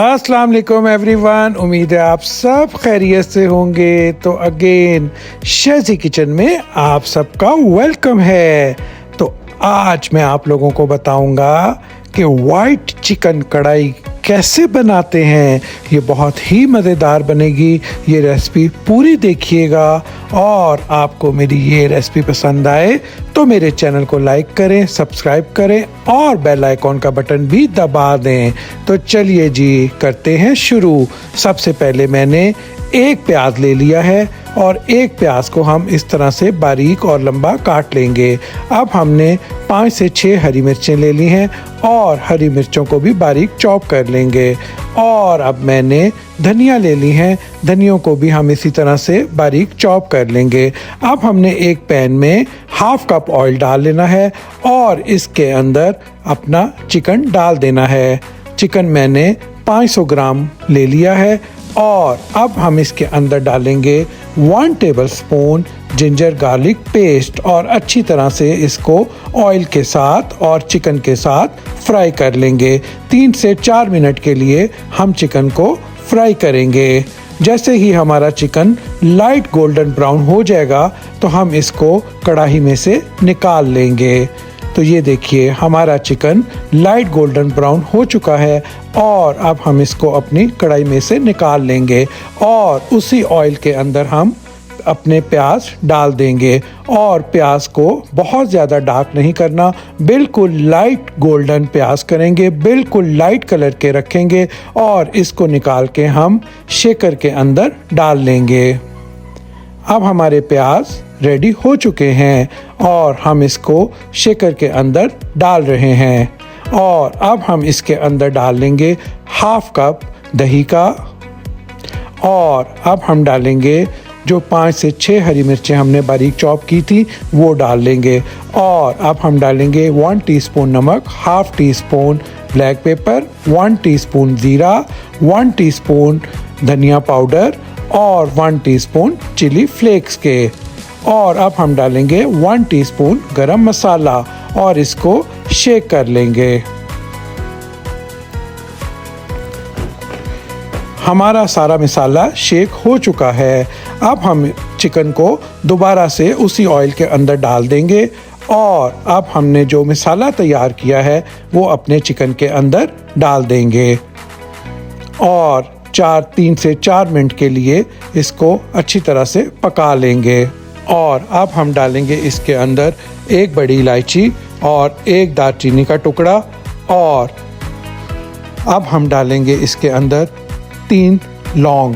अस्सलाम वालेकुम एवरीवन। उम्मीद है आप सब खैरियत से होंगे। तो अगेन शेज़ी किचन में आप सबका वेलकम है। तो आज मैं आप लोगों को बताऊंगा कि वाइट चिकन कढ़ाई कैसे बनाते हैं। ये बहुत ही मज़ेदार बनेगी। ये रेसिपी पूरी देखिएगा और आपको मेरी ये रेसिपी पसंद आए तो मेरे चैनल को लाइक करें, सब्सक्राइब करें और बेल आइकॉन का बटन भी दबा दें। तो चलिए जी करते हैं शुरू। सबसे पहले मैंने एक प्याज ले लिया है और एक प्याज को हम इस तरह से बारीक और लंबा काट लेंगे। अब हमने 5 से 6 हरी मिर्चें ले ली हैं और हरी मिर्चों को भी बारीक चॉप कर लेंगे। और अब मैंने धनिया ले ली हैं, धनियों को भी हम इसी तरह से बारीक चॉप कर लेंगे। अब हमने एक पैन में हाफ कप ऑयल डाल लेना है और इसके अंदर अपना चिकन डाल देना है। चिकन मैंने 500 ग्राम ले लिया है और अब हम इसके अंदर डालेंगे 1 टेबलस्पून जिंजर गार्लिक पेस्ट और अच्छी तरह से इसको ऑयल के साथ और चिकन के साथ फ्राई कर लेंगे। 3 से 4 मिनट के लिए हम चिकन को फ्राई करेंगे। जैसे ही हमारा चिकन लाइट गोल्डन ब्राउन हो जाएगा तो हम इसको कढ़ाई में से निकाल लेंगे। तो ये देखिए हमारा चिकन लाइट गोल्डन ब्राउन हो चुका है और अब हम इसको अपनी कढ़ाई में से निकाल लेंगे और उसी ऑयल के अंदर हम अपने प्याज डाल देंगे। और प्याज को बहुत ज़्यादा डार्क नहीं करना, बिल्कुल लाइट गोल्डन प्याज करेंगे, बिल्कुल लाइट कलर के रखेंगे और इसको निकाल के हम शेकर के अंदर डाल लेंगे। अब हमारे प्याज रेडी हो चुके हैं और हम इसको शेकर के अंदर डाल रहे हैं। और अब हम इसके अंदर डाल लेंगे हाफ कप दही का और अब हम डालेंगे जो 5 से 6 हरी मिर्चें हमने बारीक चॉप की थी वो डाल लेंगे। और अब हम डालेंगे 1 टीस्पून नमक, half tea spoon black pepper, 1 teaspoon ज़ीरा, 1 टीस्पून धनिया पाउडर और 1 टीस्पून चिली फ्लेक्स के। और अब हम डालेंगे 1 टीस्पून गरम मसाला और इसको शेक कर लेंगे। हमारा सारा मसाला शेक हो चुका है। अब हम चिकन को दोबारा से उसी ऑयल के अंदर डाल देंगे और अब हमने जो मसाला तैयार किया है वो अपने चिकन के अंदर डाल देंगे और 3 से 4 मिनट के लिए इसको अच्छी तरह से पका लेंगे। और अब हम डालेंगे इसके अंदर 1 बड़ी इलायची और 1 दालचीनी का टुकड़ा और अब हम डालेंगे इसके अंदर 3 लौंग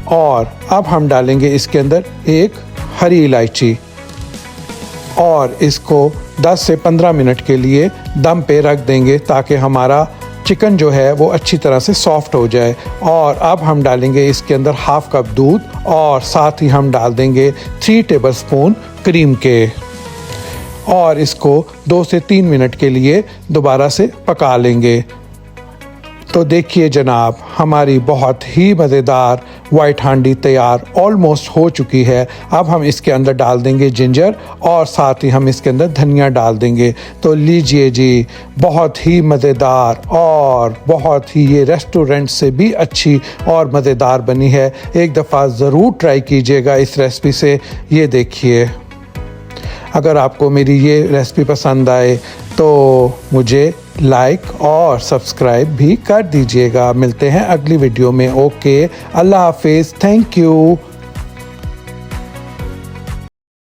और अब हम डालेंगे इसके अंदर 1 हरी इलायची और इसको 10 से 15 मिनट के लिए दम पे रख देंगे ताकि हमारा चिकन जो है वो अच्छी तरह से सॉफ्ट हो जाए। और अब हम डालेंगे इसके अंदर हाफ कप दूध और साथ ही हम डाल देंगे 3 टेबलस्पून क्रीम के और इसको 2 से 3 मिनट के लिए दोबारा से पका लेंगे। तो देखिए जनाब हमारी बहुत ही मज़ेदार वाइट हांडी तैयार ऑलमोस्ट हो चुकी है। अब हम इसके अंदर डाल देंगे जिंजर और साथ ही हम इसके अंदर धनिया डाल देंगे। तो लीजिए जी बहुत ही मज़ेदार और बहुत ही ये रेस्टोरेंट से भी अच्छी और मज़ेदार बनी है। एक दफ़ा ज़रूर ट्राई कीजिएगा इस रेसिपी से। ये देखिए अगर आपको मेरी ये रेसिपी पसंद आए तो मुझे लाइक और सब्सक्राइब भी कर दीजिएगा। मिलते हैं अगली वीडियो में। ओके, अल्लाह हाफिज़, थैंक यू।